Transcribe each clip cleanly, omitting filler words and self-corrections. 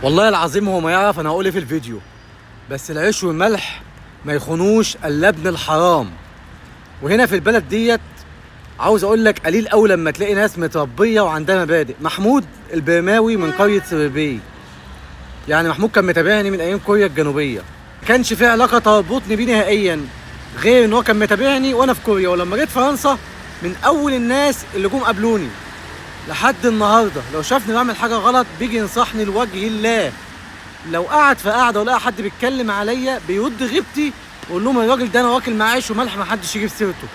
والله العظيم هو ما يعرف انا هقول ايه في الفيديو، بس العيش والملح ما يخونوش الا ابن الحرام. وهنا في البلد ديت عاوز اقول لك قليل قوي لما تلاقي ناس متربيه وعندها مبادئ. محمود البرماوي من قريه سربي، يعني محمود كان متابعني من ايام كوريا الجنوبيه، ما كانش في علاقه تربطني بيه نهائيا غير ان هو كان متابعني وانا في كوريا. ولما جيت فرنسا من اول الناس اللي جم قابلوني لحد النهارده، لو شافني بعمل حاجه غلط بيجي ينصحني لوجه الله. لو قعد في قعده ولقى حد بيتكلم عليا بيرد غيبتي ويقول لهم الراجل ده انا واكل معاه عيش وملح ما حدش يجيب سيرته.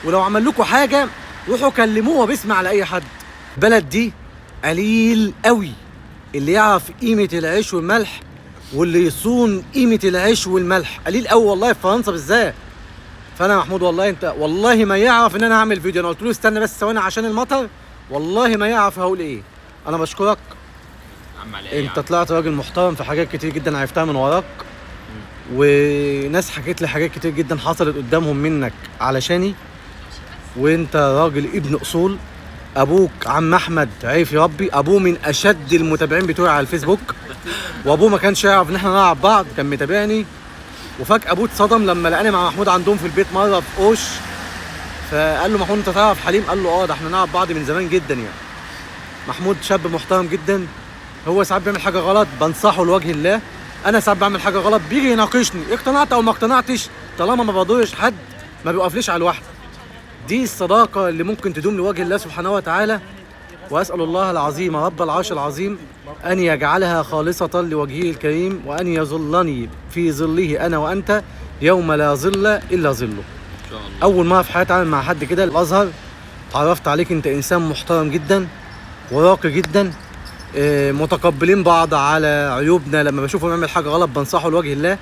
ولو عمل لكم حاجه روحوا كلموه وبيسمع على اي حد. البلد دي قليل قوي اللي يعرف قيمه العيش والملح واللي يصون قيمه العيش والملح، قليل قوي والله في فرنسا بالذات. فانا محمود والله انت والله ما يعرف ان انا هعمل فيديو. انا قلت له استنى بس ثواني عشان المطر، والله ما يعرف هقول ايه. انا بشكرك انت طلعت راجل محترم في حاجات كتير جدا عرفتها من وراك، وناس حكيت لي حاجات كتير جدا حصلت قدامهم منك علشاني. وانت راجل ابن اصول. ابوك عم احمد عارف يربي، ابوه من اشد المتابعين بتوعي على الفيسبوك، وابوه ما كانش يعرف ان احنا نلعب بعض، كان متابعني. وفجأة ابوه اتصدم لما لقاني مع محمود عندهم في البيت مره في اوش، فقال له محمود انت تعرف حليم؟ قال له اه ده احنا نعرف بعض من زمان جدا يعني. محمود شاب محترم جدا، هو ساعات بيعمل حاجه غلط بنصحه لوجه الله، انا ساعات بعمل حاجه غلط بيجي يناقشني، اقتنعت او ما اقتنعتش طالما ما بضرش حد ما بيوقفليش على الواحده. دي الصداقه اللي ممكن تدوم لوجه الله سبحانه وتعالى. واسال الله العظيم رب العرش العظيم ان يجعلها خالصه لوجهه الكريم، وان يظلني في ظله انا وانت يوم لا ظل الا ظله. اول مره في حياتي اعمل مع حد كده الازهر، اتعرفت عليك انت انسان محترم جدا وراقي جدا، متقبلين بعض على عيوبنا، لما بشوفه بيعمل حاجه غلط بنصحه لوجه الله.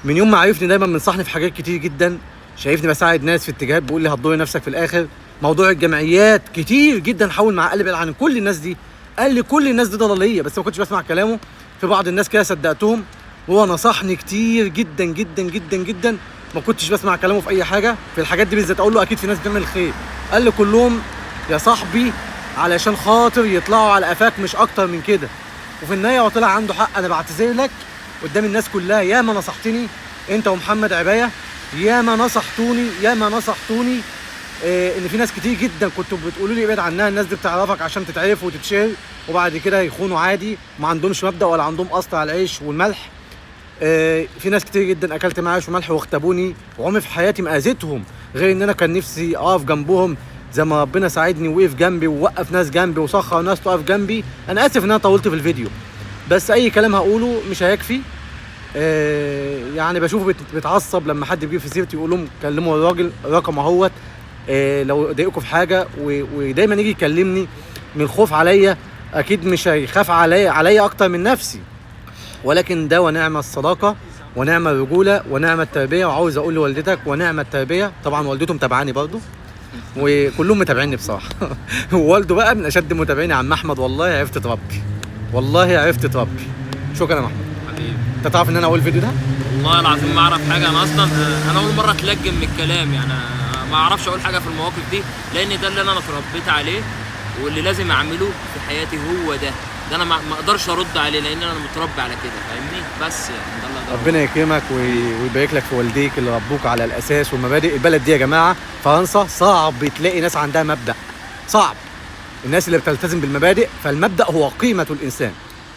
من يوم ما عرفني دايما بنصحني في حاجات كتير جدا، شايفني بساعد ناس في اتجاهات بيقول لي هتضر نفسك في الاخر. موضوع الجمعيات كتير جدا حاول مع قلبي عن كل الناس دي، قال لي كل الناس دي ضلاليه، بس ما كنتش بسمع كلامه. في بعض الناس كده صدقتهم، وهو نصحني كتير جدا جدا جدا جدا، ما كنتش بسمع كلامه في اي حاجه في الحاجات دي بالذات. اقول له اكيد في ناس بتعمل خير، قال لي كلهم يا صاحبي علشان خاطر يطلعوا على قفاك مش اكتر من كده. وفي النهايه هو طلع عنده حق. انا بعتذر لك قدام الناس كلها، ياما نصحتني انت ومحمد عبايه، ياما نصحتوني ان في ناس كتير جدا كنتوا بتقولوا لي ابعد عنها، الناس دي بتعرفك عشان تتعرف وتتشهر وبعد كده يخونوا عادي، ما عندهمش مبدأ ولا عندهم اصل على العيش والملح. في ناس كتير جدا اكلت معايا عيش وملح واختبوني، وعمري في حياتي ما اذيتهم، غير ان انا كان نفسي اقف جنبهم زي ما ربنا ساعدني ووقف جنبي ووقف ناس جنبي وسخر ناس تقف جنبي. انا اسف ان انا طولت في الفيديو، بس اي كلام هقوله مش هيكفي. يعني بشوفه بيتعصب لما حد بيجيب في سيرتي يقول لهم كلموا الراجل رقم اهوت، لو ضايقكم في حاجه، ودايما يجي يكلمني من الخوف عليا، اكيد مش هيخاف عليا اكتر من نفسي، ولكن ده ونعم الصداقه ونعم الرجوله ونعم التربيه. وعاوز اقول لوالدتك ونعم التربيه، طبعا والدته متابعاني برضو وكلهم متابعيني بصراحه. ووالده بقى من اشد متابعيني عم احمد، والله عرفت تربي، والله عرفت تربي. شكرا يا محمود حبيبي. انت تعرف ان انا اول فيديو ده؟ والله العظيم ما اعرف حاجه. انا اصلا انا اول مره اتلجم من الكلام، يعني ما اعرفش اقول حاجه في المواقف دي، لان ده اللي انا اتربيت عليه واللي لازم اعمله في حياتي، هو ده انا ما اقدرش ارد عليه لان انا متربي على كده، فاهمني؟ بس يعني ده اللي ربنا يكرمك ويبارك لك في والديك اللي ربوك على الاساس والمبادئ. البلد دي يا جماعه فرنسا صعب تلاقي ناس عندها مبدأ، صعب. الناس اللي بتلتزم بالمبادئ، فالمبدأ هو قيمه الانسان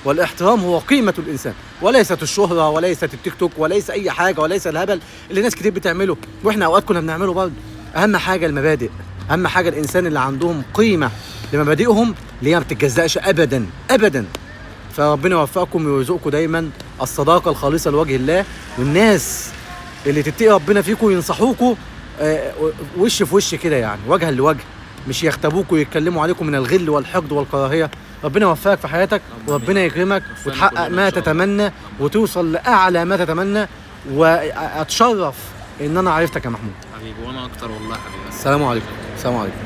والاحترام هو قيمه الانسان، وليست الشهره وليست التيك توك وليس اي حاجه وليس الهبل اللي ناس كتير بتعمله واحنا اوقات كنا بنعمله برضه. اهم حاجه المبادئ، اهم حاجه الانسان اللي عندهم قيمه لمبادئهم اللي هي ما بتتجزأش ابدا ابدا. فربنا يوفقكم ويرزقكم دايما الصداقه الخالصه لوجه الله، والناس اللي تتقي ربنا فيكم ينصحوكم وش في وش كده، يعني وجها لوجه، مش يختبوكوا ويتكلموا عليكم من الغل والحقد والكراهيه. ربنا يوفقك في حياتك وربنا يكرمك وتحقق ما تتمنى وتوصل لاعلى ما تتمنى. واتشرف ان انا عرفتك يا محمود حبيبي، وانا اكتر والله حبيبي. السلام عليكم. السلام عليكم.